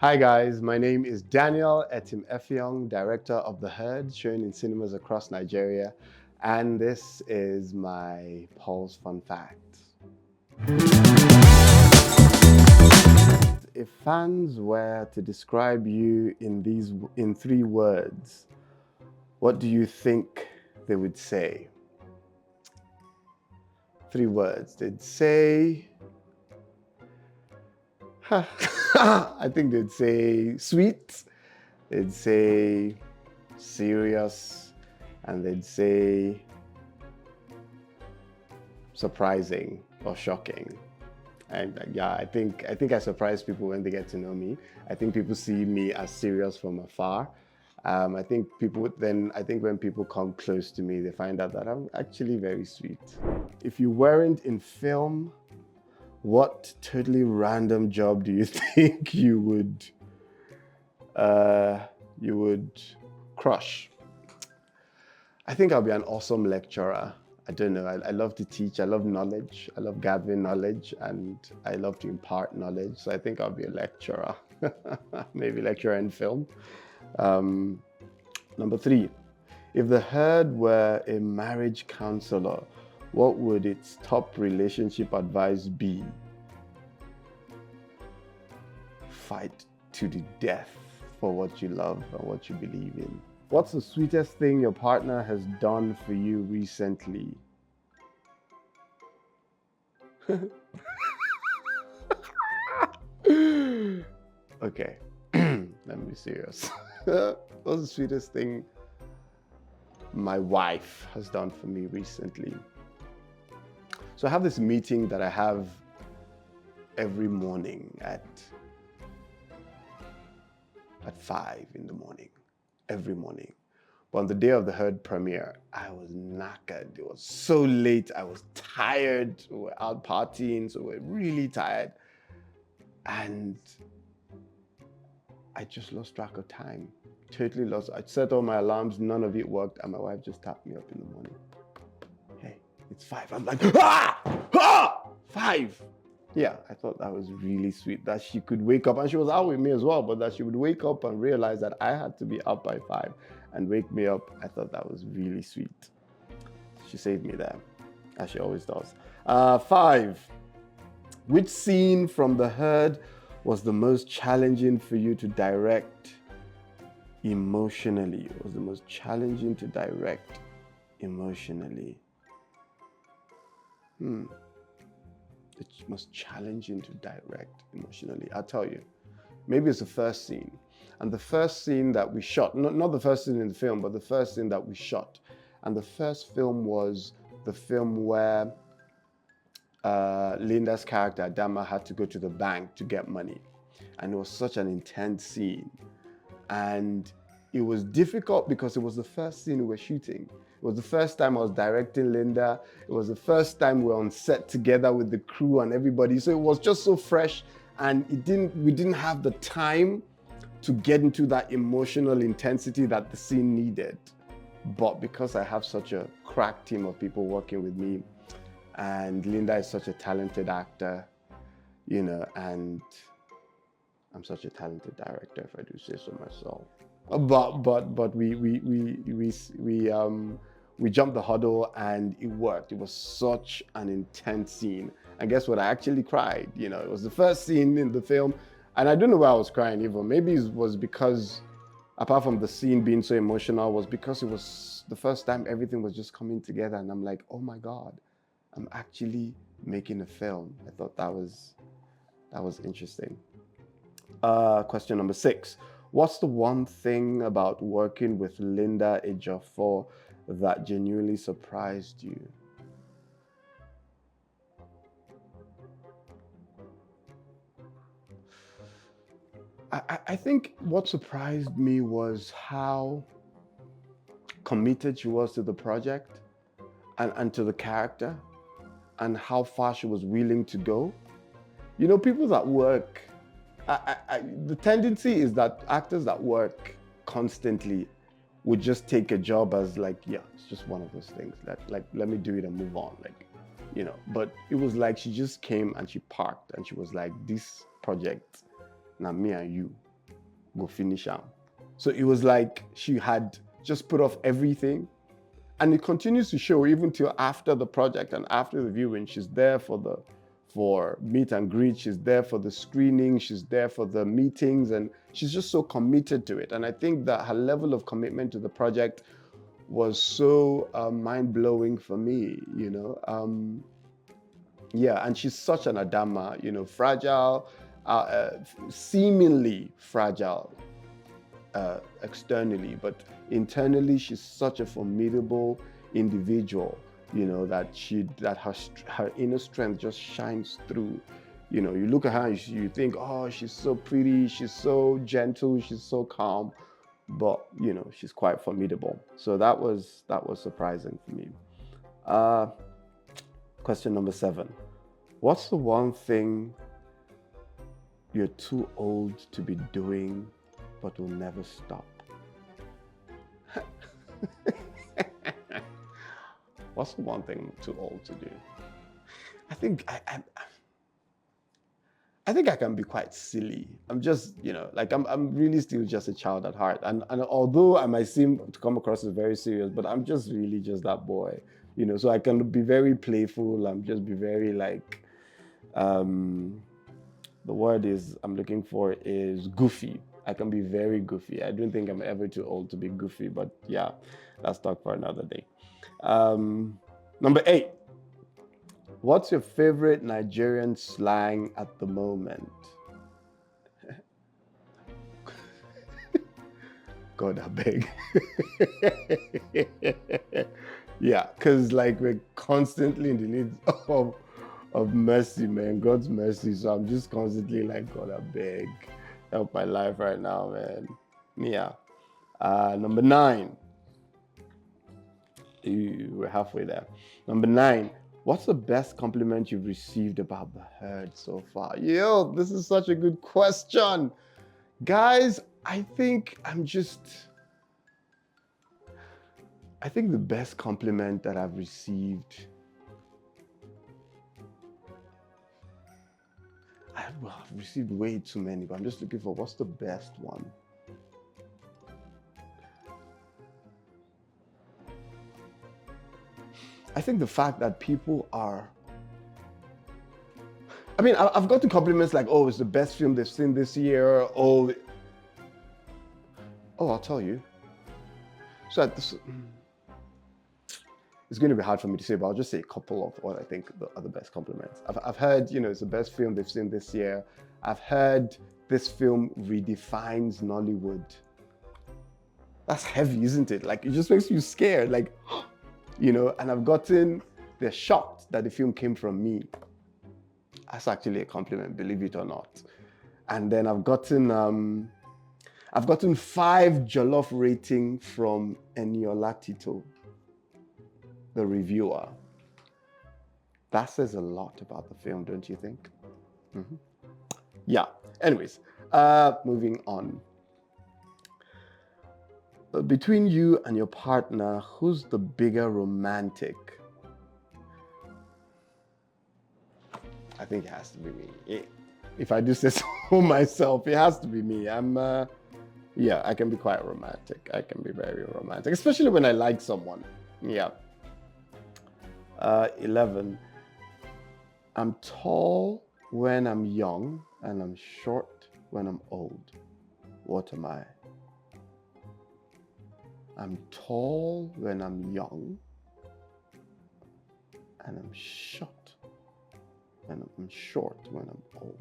Hi guys, my name is Daniel Etim Effiong, director of The Herd, showing in cinemas across Nigeria, and this is my Pulse Fun Fact. If fans were to describe you in three words, what do you think they would say? Three words. They'd say, I think they'd say sweet, they'd say serious, and they'd say surprising or shocking. And yeah, I think I surprise people when they get to know me. I think people see me as serious from afar. I think when people come close to me, they find out that I'm actually very sweet. If you weren't in film, what totally random job do you think you would crush? I think I'll be an awesome lecturer. I don't know. I love to teach. I love knowledge. I love gathering knowledge, and I love to impart knowledge. So I think I'll be a lecturer. Maybe lecturer in film. Number three, if the herd were a marriage counselor, what would its top relationship advice be? Fight to the death for what you love and what you believe in. What's the sweetest thing your partner has done for you recently? Okay, let me be serious. What's the sweetest thing my wife has done for me recently? So I have this meeting that I have every morning at 5 in the morning, every morning. But on the day of the Herd premiere, I was knackered. It was so late. I was tired. We were out partying, so we were really tired. And I just lost track of time. Totally lost. I set all my alarms. None of it worked. And my wife just tapped me up in the morning. Hey, it's 5. I'm like, ah! Ah! 5. Yeah, I thought that was really sweet that she could wake up, and she was out with me as well, but that she would wake up and realize that I had to be up by 5 and wake me up. I thought that was really sweet. She saved me there, as she always does. 5, which scene from The Herd was the most challenging for you to direct emotionally? It was the most challenging to direct emotionally. It's most challenging to direct emotionally. I'll tell you. Maybe it's the first scene. And the first scene that we shot, not the first scene in the film, but the first scene that we shot. And the first film was the film where Linda's character, Adama, had to go to the bank to get money. And it was such an intense scene. And it was difficult because it was the first scene we were shooting. It was the first time I was directing Linda. It was the first time we were on set together with the crew and everybody. So it was just so fresh, and we didn't have the time to get into that emotional intensity that the scene needed. But because I have such a crack team of people working with me, and Linda is such a talented actor, and I'm such a talented director, if I do say so myself. But we jumped the hurdle and it worked. It was such an intense scene. And guess what? I actually cried. It was the first scene in the film, and I don't know why I was crying even. Maybe it was because, apart from the scene being so emotional, was because it was the first time everything was just coming together, and I'm like, oh my God, I'm actually making a film. I thought that was interesting. Question number 6. What's the one thing about working with Linda Ejiofor that genuinely surprised you? I think what surprised me was how committed she was to the project and to the character, and how far she was willing to go. People that work, the tendency is that actors that work constantly would just take a job as like, yeah, it's just one of those things. Let me do it and move on. But it was like she just came and she parked and she was like, this project, now me and you, go finish am. So it was like she had just put off everything. And it continues to show even till after the project and after the viewing. She's there for meet and greet. She's there for the screening. She's there for the meetings, and she's just so committed to it. And I think that her level of commitment to the project was so mind-blowing for me, you know. Yeah, and she's such an Adama, you know, fragile, seemingly fragile externally, but internally she's such a formidable individual, you know, that her inner strength just shines through. You know, you look at her and you think, oh, she's so pretty, she's so gentle, she's so calm, but you know, she's quite formidable. So that was surprising for me. Question number 7. What's the one thing you're too old to be doing but will never stop? What's the one thing I'm too old to do? I think I think I can be quite silly. I'm just, you know, like I'm really still just a child at heart. And although I might seem to come across as very serious, but I'm just really just that boy, you know. So I can be very playful. I'm just be very like, the word I'm looking for is goofy. I can be very goofy. I don't think I'm ever too old to be goofy, but yeah, that's talk for another day. Number 8. What's your favorite Nigerian slang at the moment? God, I beg. Yeah, because like we're constantly in the need of mercy, man. God's mercy. So I'm just constantly like, God, I beg. Help my life right now, man. Yeah. Number 9. We're halfway there. Number 9. What's the best compliment you've received about the herd so far? Yo, this is such a good question. Guys, I think the best compliment that I've received, I've received way too many, but I'm just looking for what's the best one. I think the fact that people are, I mean, I've gotten compliments like, oh, it's the best film they've seen this year. Oh, I'll tell you. So it's going to be hard for me to say, but I'll just say a couple of what I think are the best compliments. I've heard, you know, it's the best film they've seen this year. I've heard this film redefines Nollywood. That's heavy, isn't it? Like, it just makes you scared. Like, you know, and they're shocked that the film came from me. That's actually a compliment, believe it or not. And then I've gotten 5 jollof rating from Eniola Tito, the reviewer. That says a lot about the film, don't you think? Mm-hmm. Yeah. Anyways, moving on. Between you and your partner, who's the bigger romantic? I think it has to be me. If I do say so myself, it has to be me. Yeah, I can be quite romantic. I can be very romantic, especially when I like someone. Yeah. 11. I'm tall when I'm young and I'm short when I'm old. What am I? I'm tall when I'm young and I'm short when I'm old.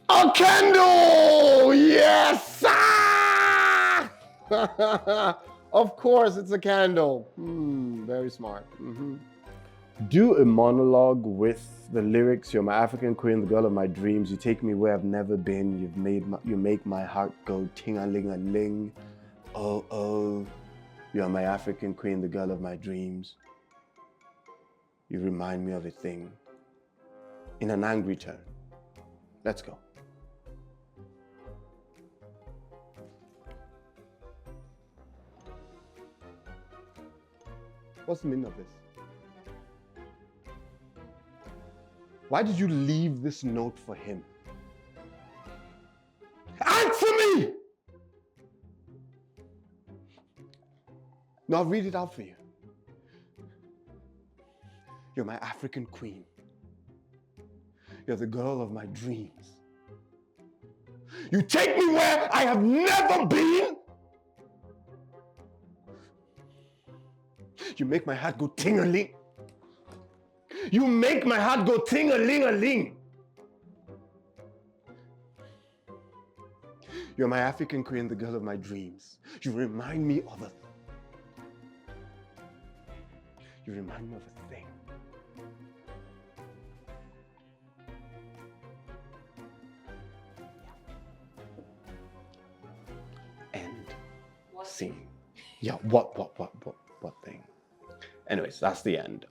A candle! Yes! Ah! Of course, it's a candle. Very smart. Mm-hmm. Do a monologue with the lyrics, "You're my African queen, the girl of my dreams. You take me where I've never been. You make my heart go ting-a-ling-a-ling. Oh, oh. You're my African queen, the girl of my dreams. You remind me of a thing." In an angry tone. Let's go. What's the meaning of this? Why did you leave this note for him? Answer me! Now I'll read it out for you. You're my African queen. You're the girl of my dreams. You take me where I have never been. You make my heart go ting-a-ling. You make my heart go ting-a-ling-a-ling. You're my African queen, the girl of my dreams. You remind me of a thing. End. What? Scene. Yeah, what thing? Anyways, that's the end.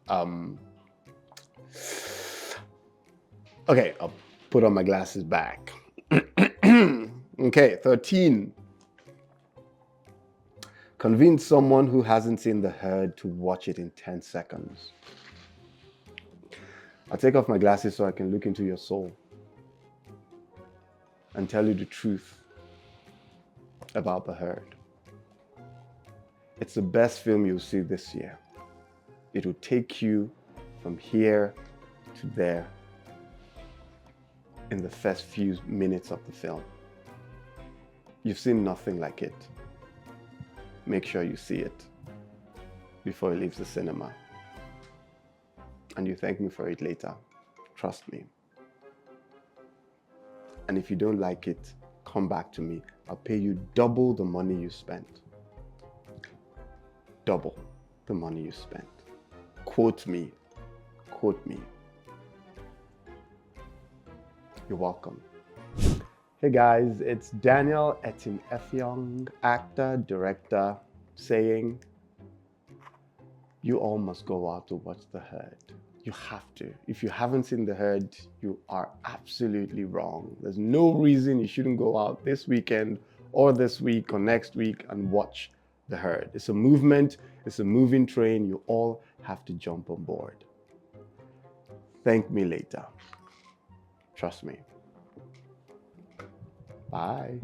Okay, I'll put on my glasses back. Okay, 13. Convince someone who hasn't seen The Herd to watch it in 10 seconds. I'll take off my glasses so I can look into your soul and tell you the truth about The Herd. It's the best film you'll see this year. It will take you from here to there in the first few minutes of the film. You've seen nothing like it. Make sure you see it before it leaves the cinema. And you thank me for it later. Trust me. And if you don't like it, come back to me. I'll pay you double the money you spent. Double the money you spent. Quote me. Quote me. You're welcome. Hey guys, it's Daniel Etim Effiong, actor, director, saying, you all must go out to watch The Herd. You have to. If you haven't seen The Herd, you are absolutely wrong. There's no reason you shouldn't go out this weekend or this week or next week and watch The Herd. It's a movement, it's a moving train. You all have to jump on board. Thank me later. Trust me. Bye.